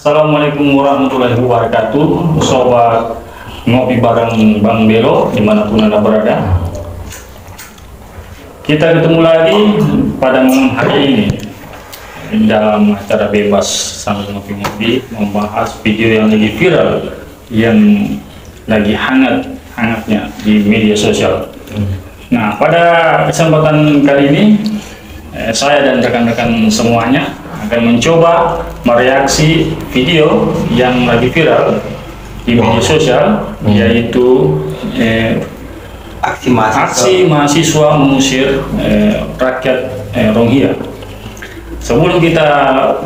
Assalamualaikum warahmatullahi wabarakatuh, sobat ngopi bareng Bang Belo dimanapun Anda berada. Kita ketemu lagi pada malam hari ini dalam acara bebas sambil ngopi-ngopi, membahas video yang lagi viral, yang lagi hangat-hangatnya di media sosial. Nah, pada kesempatan kali ini saya dan rekan-rekan semuanya akan mencoba mereaksi video yang lagi viral di media sosial, yaitu aksi mahasiswa mengusir rakyat Rohingya. Sebelum kita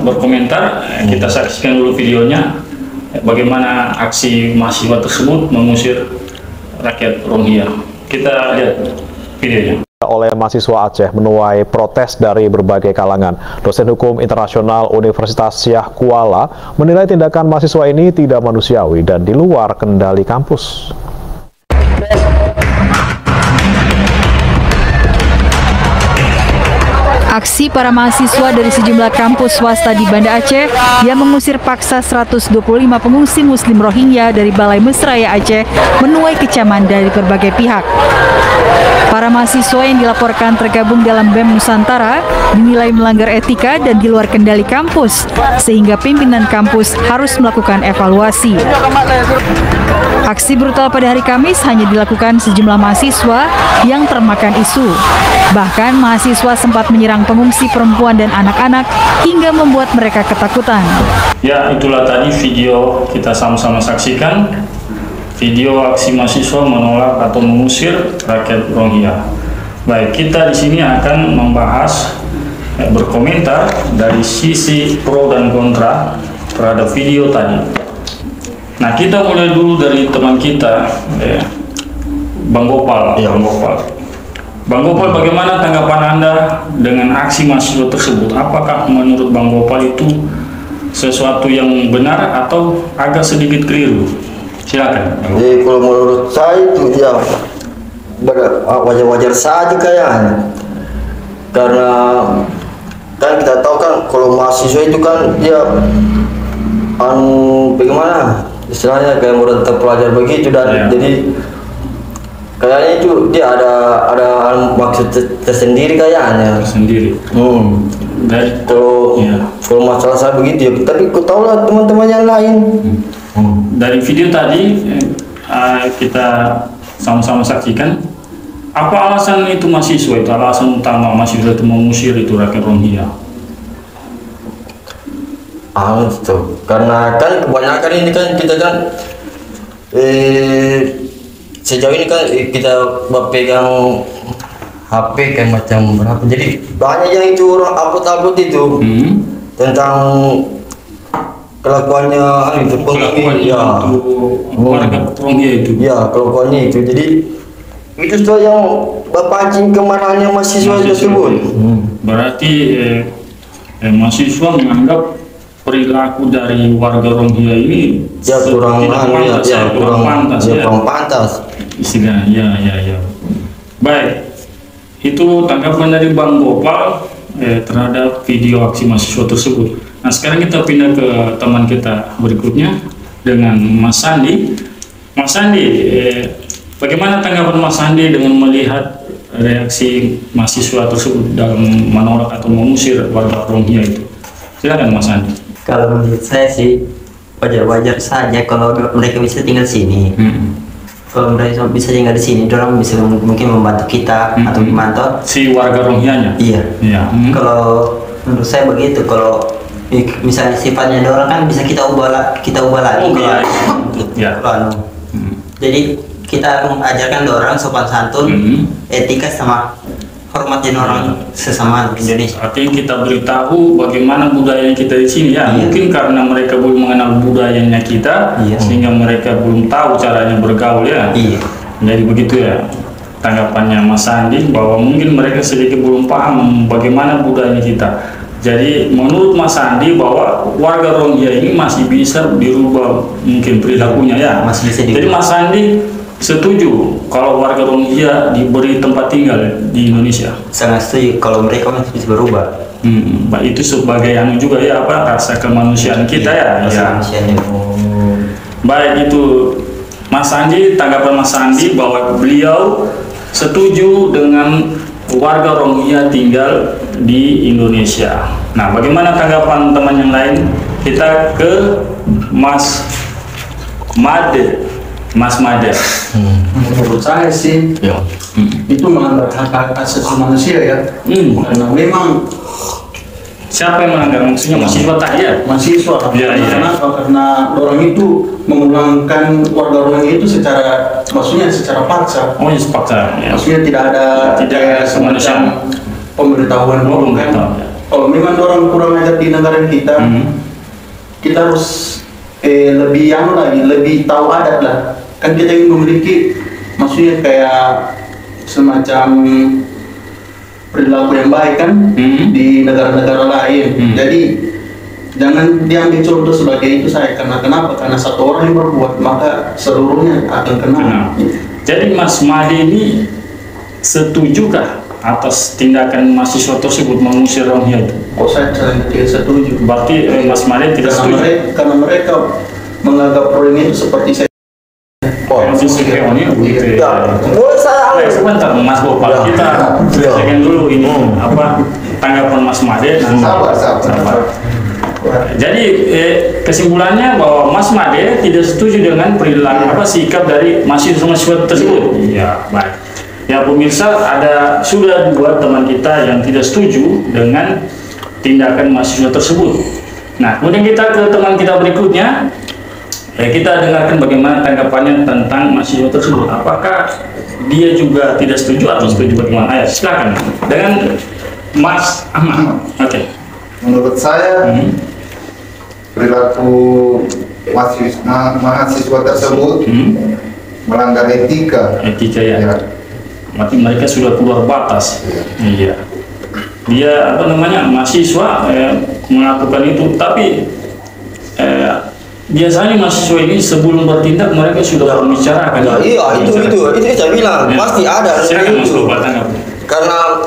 berkomentar, kita saksikan dulu videonya, bagaimana aksi mahasiswa tersebut mengusir rakyat Rohingya. Kita lihat videonya. Oleh mahasiswa Aceh menuai protes dari berbagai kalangan. Dosen Hukum Internasional Universitas Syah Kuala menilai tindakan mahasiswa ini tidak manusiawi dan di luar kendali kampus. Aksi para mahasiswa dari sejumlah kampus swasta di Banda Aceh yang mengusir paksa 125 pengungsi Muslim Rohingya dari Balai Mesraya Aceh menuai kecaman dari berbagai pihak. Para mahasiswa yang dilaporkan tergabung dalam BEM Nusantara dinilai melanggar etika dan di luar kendali kampus, sehingga pimpinan kampus harus melakukan evaluasi. Aksi brutal pada hari Kamis hanya dilakukan sejumlah mahasiswa yang termakan isu. Bahkan mahasiswa sempat menyerang pengungsi perempuan dan anak-anak hingga membuat mereka ketakutan. Ya, itulah tadi video kita sama-sama saksikan. Video aksi mahasiswa menolak atau mengusir rakyat Rohingya. Baik, kita di sini akan membahas, berkomentar dari sisi pro dan kontra terhadap video tadi. Nah, kita mulai dulu dari teman kita, Bang Gopal. Ya. Bang Gopal, bagaimana tanggapan Anda dengan aksi mahasiswa tersebut? Apakah menurut Bang Gopal itu sesuatu yang benar atau agak sedikit keliru? Silakan. Jadi kalau menurut saya itu ya wajar-wajar saja kayaknya, karena kan kita tahu kan kalau mahasiswa itu kan dia bagaimana istilahnya kayak murid terpelajar begitu dan jadi kayaknya itu dia ada maksud tersendiri kayaknya. Tersendiri. Kalau masalah saya begitu ya, tapi kau tahu lah teman-teman yang lain. Dari video tadi kita sama-sama saksikan, apa alasan itu mahasiswa itu, alasan utama mahasiswa itu mengusir itu rakyat Rohingya? Itu karena kan kebanyakan ini kan kita kan sejauh ini kan kita pegang HP kan macam berapa, jadi banyak yang itu orang upload itu tentang kelakuannya itu warga Rohingya itu. Ya, kelakuannya itu. Jadi itu tuh yang berpancing kemarahannya mahasiswa tersebut. Berarti mahasiswa menganggap perilaku dari warga Rohingya ini kurang pantas. Istilahnya, ya. Baik, itu tanggapan dari Bang Gopal terhadap video aksi mahasiswa tersebut. Nah, sekarang kita pindah ke teman kita berikutnya dengan Mas Sandi. Mas Sandi, bagaimana tanggapan Mas Sandi dengan melihat reaksi mahasiswa tersebut dalam menolak atau mengusir warga Rohingya itu? Silakan Mas Sandi. Kalau menurut saya sih wajar-wajar saja kalau mereka bisa tinggal sini. Kalau mereka bisa tinggal di sini, orang bisa mungkin membantu kita atau gimana? Si warga Rohingya-nya? Iya. Kalau menurut saya begitu. Kalau misalnya sifatnya orang kan bisa kita ubah lagi. Jadi kita mengajarkan orang sopan santun, etika sama hormatin orang sesama Indonesia. Artinya kita beritahu bagaimana budaya kita di sini ya. Mungkin karena mereka belum mengenal budayanya kita, sehingga mereka belum tahu caranya bergaul ya. Jadi begitu ya tanggapannya Mas Sandi, bahwa mungkin mereka sedikit belum paham bagaimana budayanya kita. Jadi menurut Mas Sandi bahwa warga Rohingya ini masih bisa dirubah mungkin perilakunya ya. Masih bisa dirubah. Jadi Mas Sandi setuju kalau warga Rohingya diberi tempat tinggal di Indonesia? Sangat setuju kalau mereka masih bisa berubah. Itu sebagai anu juga ya, apa, rasa kemanusiaan kita ya. Kemanusiaan. Baik, itu Mas Andi, tanggapan Mas Andi bahwa beliau setuju dengan warga Rohingya tinggal di Indonesia. Nah, bagaimana tanggapan teman yang lain? Kita ke Mas Made. Mas Made. Menurut saya sih, itu melanggar hak asasi manusia ya. Karena memang Siapa yang melanggar? Maksudnya mahasiswa tadi ya? mahasiswa. Kenapa? Karena orang itu memulangkan warga Rohingya itu maksudnya secara paksa. Oh, ya sepaksa. Ya. Maksudnya tidak ada semacam pemberitahuan dulu kan. Kalau memang orang kurang ajar di negara kita, kita harus lebih lebih tahu adat lah. Kan kita ingin memiliki, maksudnya kayak semacam perilaku yang baik kan di negara-negara lain. Jadi jangan diambil contoh sebagai itu saya. Karena kenapa? Karena satu orang yang berbuat maka seluruhnya akan kena. Jadi Mas Made ini setujukah atas tindakan mahasiswa tersebut mengusir Rohingya itu? Oh, saya tidak setuju. Berarti Mas Made tidak setuju? Karena mereka menganggap Rohingya itu seperti saya. Begitu ya. Boleh saya Sebentar Mas Gopal, kita selesaikan dulu ini apa tanggapan Mas Made. Sabar. Jadi kesimpulannya bahwa Mas Made tidak setuju dengan perilaku sikap dari mahasiswa tersebut. Iya, baik. Ya pemirsa, sudah 2 teman kita yang tidak setuju dengan tindakan mahasiswa tersebut. Nah, kemudian kita ke teman kita berikutnya. Kita dengarkan bagaimana tanggapannya tentang mahasiswa tersebut. Apakah dia juga tidak setuju atau setuju, bagaimana? Ayo, silakan dengan Mas Ahmad. Oke. Menurut saya perilaku mahasiswa tersebut melanggar etika. Etika ya. Berarti mereka sudah keluar batas. Iya. Dia mahasiswa melakukan itu, tapi biasanya mahasiswa ini sebelum bertindak mereka sudah membicarakan. Iya, itu saya bilang pasti ada itu. Karena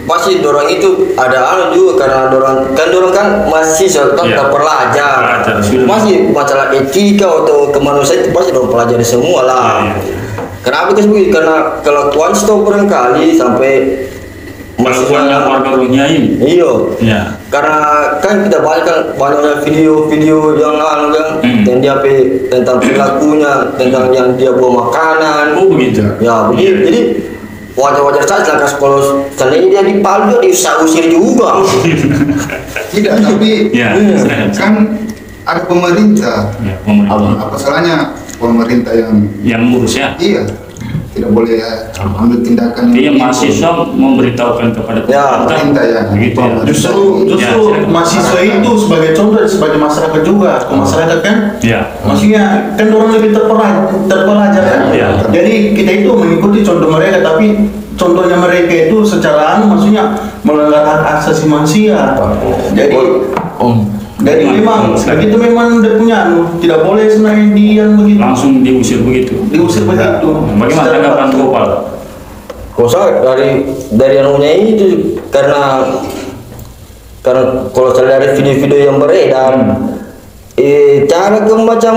pasti dorong itu ada juga, karena dorong kan mahasiswa kan terpelajar. Masih masalah etika atau kemanusiaan itu pasti dorong pelajari semua lah. Kenapa begitu? Karena kelakuan stop barangkali sampai Kelakuannya warga Rohingya ini. Iya. Karena kan kita banyak video-video yang yang dia tentang perilakunya, tentang yang dia bawa makanan. Oh begitu. Ya begitu. Jadi wajar-wajar saja kalau seandainya dia dipalu dia diusir juga. Tidak, tapi kan ada pemerintah. Apa salahnya pemerintah yang ngurus ya? Iya. Tidak boleh ambil tindakan. Dia mahasiswa memberitahukan kepada pemerintah ya. Begitu ya. Justru mahasiswa itu sebagai contoh sebagai masyarakat juga. Ke masyarakat kan? Maksudnya kan orang lebih terpelajar kan? Jadi kita itu mengikuti contoh mereka, tapi contohnya mereka itu secara maksudnya melanggar hak asasi manusia. Jadi memang begitu, memang udah punya tidak boleh sebenarnya dia begitu. Langsung diusir begitu. Bagaimana tanggapan Gopal? Saya dari anunya itu karena kalau saya dari video-video yang beredar, cara macam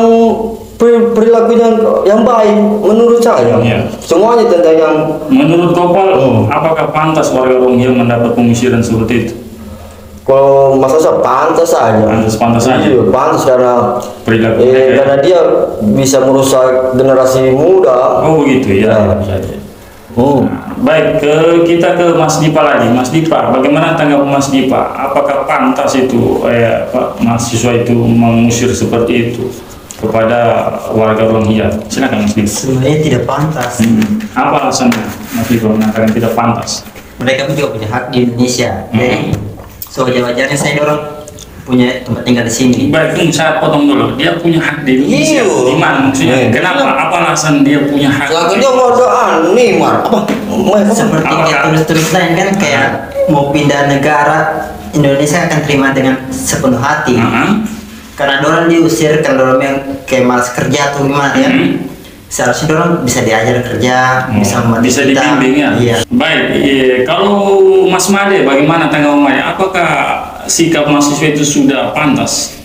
perilaku yang baik menurut saya. Semuanya tentang yang menurut Gopal, apakah pantas warga Rohingya mendapat pengusiran seperti itu? Kalau masalah pantas saja. Pantas saja. Iya, pantas karena karena dia bisa merusak generasi muda. Oh begitu ya. Baik, kita ke Mas Dipa lagi. Mas Dipa, bagaimana tanggapan Mas Dipa? Apakah pantas itu mahasiswa itu mengusir seperti itu kepada warga Rohingya? Silakan Mas Dipa. Sebenarnya tidak pantas. Apa alasannya Mas Dipa mengatakan tidak pantas? Mereka juga punya hak di Indonesia. So wajar-wajarnya saya dorong punya tempat tinggal di sini. Baik, tunggu saya potong dulu. Dia punya hak di Indonesia. Di mana maksudnya? Kenapa? Apa alasan dia punya hak? Dia warga seperti kayak tulis-tulis lain kan, kayak mau pindah negara, Indonesia akan terima dengan sepenuh hati. Karena dorang diusir, karena dorang yang kayak malas kerja atau gimana ya. seharusnya orang bisa diajar kerja, bisa dibimbing ya. Iya. Baik, kalau Mas Made, bagaimana tanggapannya? Apakah sikap mahasiswa itu sudah pantas?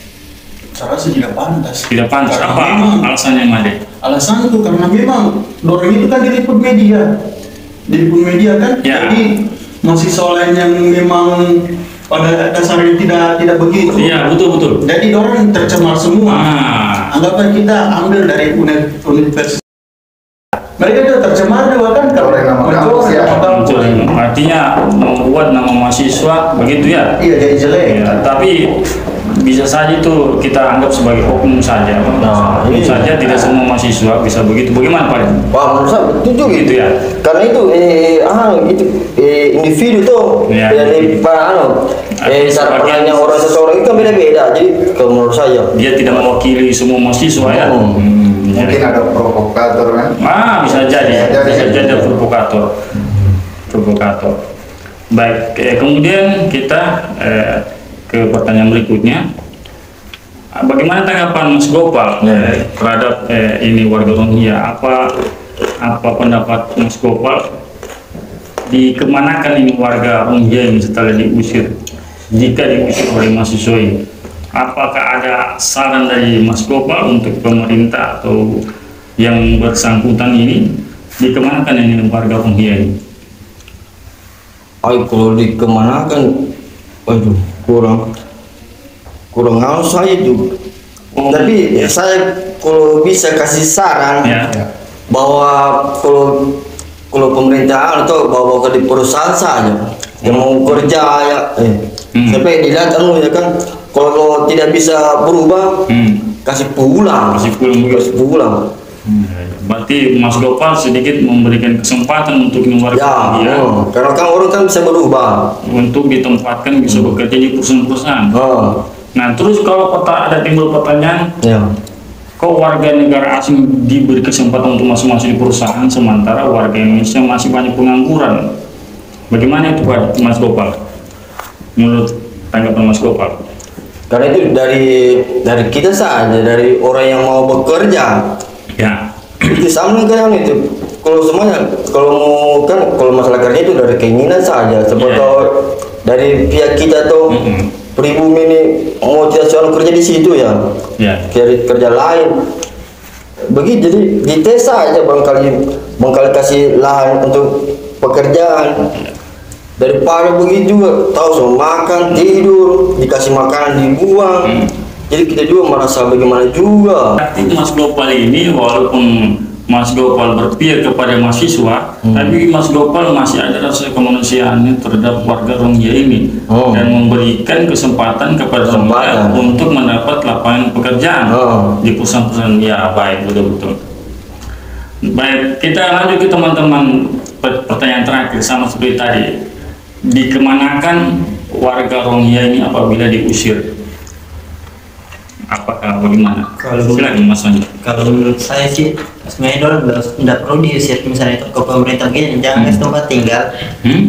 Saya rasa tidak pantas. Tidak pantas. Karena Apa memang, alasannya, Made? alasan itu karena memang dorong itu kan diliput media kan. Ya. Jadi mahasiswa lain yang memang pada dasarnya tidak begitu. Iya, betul. Jadi orang tercemar semua. Anggaplah kita ambil dari universitas. Mereka juga tercemar juga kan kalau artinya membuat nama mahasiswa begitu ya. Iya, jadi jelek. Ya, tapi bisa saja itu kita anggap sebagai oknum saja. Oknum saja, tidak semua mahasiswa bisa begitu. Bagaimana Pak? Wah, menurut saya betul gitu ya. Karena itu individu tuh dari sarannya orang seseorang itu kan beda-beda. Jadi kalau menurut saya dia tidak mewakili semua mahasiswa ya. Mungkin ada provokator kan? Bisa jadi ada provokator. Baik, kemudian kita ke pertanyaan berikutnya. Bagaimana tanggapan Mas Gopal terhadap ini warga Rohingya? Apa pendapat Mas Gopal? Dikemanakan ini warga Rohingya ini setelah diusir? Jika diusir oleh mahasiswa ini, apakah ada saran dari Mas Gopal untuk pemerintah atau yang bersangkutan ini dikemanakan ini warga Rohingya ini? Kalau dikemanakan, waduh, kurang harus saya itu. Tapi saya kalau bisa kasih saran bahwa kalau pemerintah atau bawa ke di perusahaan saja yang mau kerja ya, sampai dilihat ya kan. Kalau tidak bisa berubah, kasih pulang. Berarti Mas Gopal sedikit memberikan kesempatan untuk warga dia. Karena kan orang kan bisa berubah untuk ditempatkan bisa bekerja di perusahaan-perusahaan. Nah, terus kalau ada timbul pertanyaan, kok warga negara asing diberi kesempatan untuk masuk-masuk di perusahaan sementara warga Indonesia masih banyak pengangguran? Bagaimana itu Pak Mas Gopal? Menurut tanggapan Mas Gopal? Karena itu dari kita saja, dari orang yang mau bekerja. Ya. Itu sama kan itu. Kalau semuanya, kalau masalah kerja itu dari keinginan saja. Seperti dari pihak kita tuh pribumi ini mau tidak soal kerja di situ ya. Kerja lain. Begitu, jadi dites saja bangkali kasih lahan untuk pekerjaan. Daripada begitu juga tahu semua makan tidur dikasih makanan dibuang, jadi kita juga merasa bagaimana juga. Mas Gopal ini walaupun Mas Gopal berpihak kepada mahasiswa, tapi Mas Gopal masih ada rasa kemanusiaannya terhadap warga Rohingya ini dan memberikan kesempatan kepada mereka untuk mendapat lapangan pekerjaan di perusahaan-perusahaan. Ya, baik, betul. Baik, kita lanjut ke teman-teman. Pertanyaan terakhir sama seperti tadi. Dikemanakan warga Rohingya ini apabila diusir? Apakah bagaimana? Silakan Mas Anjo. Kalau menurut saya sih sebenarnya orang tidak perlu diusir, misalnya itu ke pemerintah begini, jangan kasih tempat tinggal,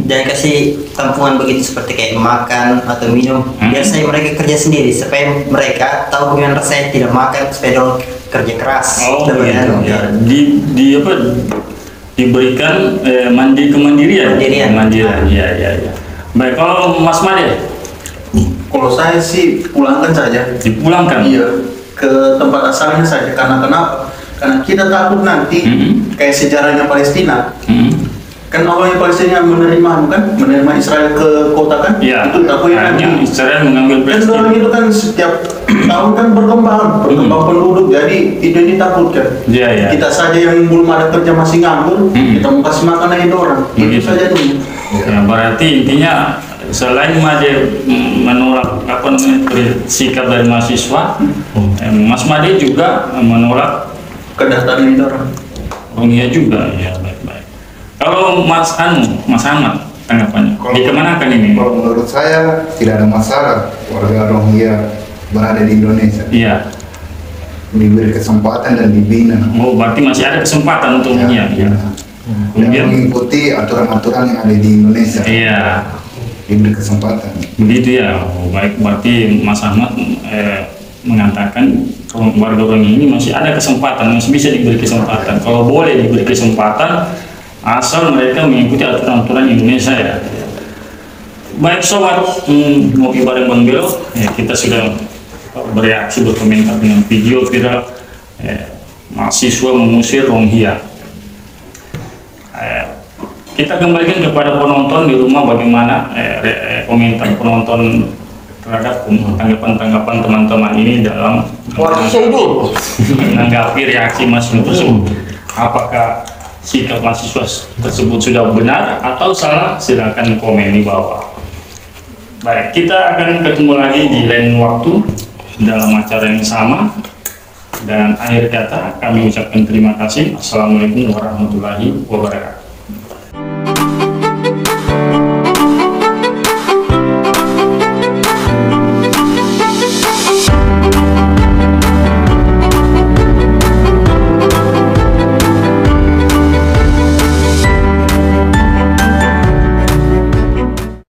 jangan kasih tampungan begitu seperti kayak makan atau minum, biar saya mereka kerja sendiri supaya mereka tahu bagaimana rasanya tidak makan, supaya dong kerja keras. Diberikan kemandirian. Ya. Baik, kalau Mas Made? Kalau saya sih pulangkan saja. Dipulangkan? Iya, ke tempat asalnya saja. Karena kenapa? Karena kita takut nanti kayak sejarahnya Palestina. Kan awalnya Palestina menerima Israel ke kota kan? Iya. Itu takutnya nanti Israel mengambil Palestina. Dan orang itu kan setiap tahun kan berkembang penduduk, jadi itu yang ditakutkan. Iya. Kita saja yang belum ada kerja masih nganggur, kita mau kasih makan aja orang. Itu saja tuh. Ya, berarti intinya selain Made menolak sikap dari mahasiswa, Mas Made juga menolak kedatangan orang Rohingya juga. Ya, baik. Kalau Mas Ahmad tanggapannya, dikemanakan ini? Kalau menurut saya tidak ada masalah warga Rohingya berada di Indonesia. Iya. Diberi kesempatan dan dibina. Berarti masih ada kesempatan untuk dan mengikuti aturan-aturan yang ada di Indonesia. Iya. Diberi kesempatan. Begitu ya. Baik, berarti Mas Ahmad mengatakan warga Rohingya ini masih ada kesempatan, masih bisa diberi kesempatan. Kalau boleh diberi kesempatan, asal mereka mengikuti aturan-aturan Indonesia ya. Baik sobat ngopi bareng Bang Belo, ya, kita sudah bereaksi berkomentar dengan video viral mahasiswa mengusir Rohingya. Kita kembalikan kepada penonton di rumah bagaimana komentar penonton terhadap tanggapan teman-teman ini dalam menanggapi reaksi mahasiswa tersebut. Apakah sikap mahasiswa tersebut sudah benar atau salah? Silakan komen di bawah. Baik, kita akan ketemu lagi di lain waktu dalam acara yang sama. Dan akhir kata kami ucapkan terima kasih. Assalamualaikum warahmatullahi wabarakatuh.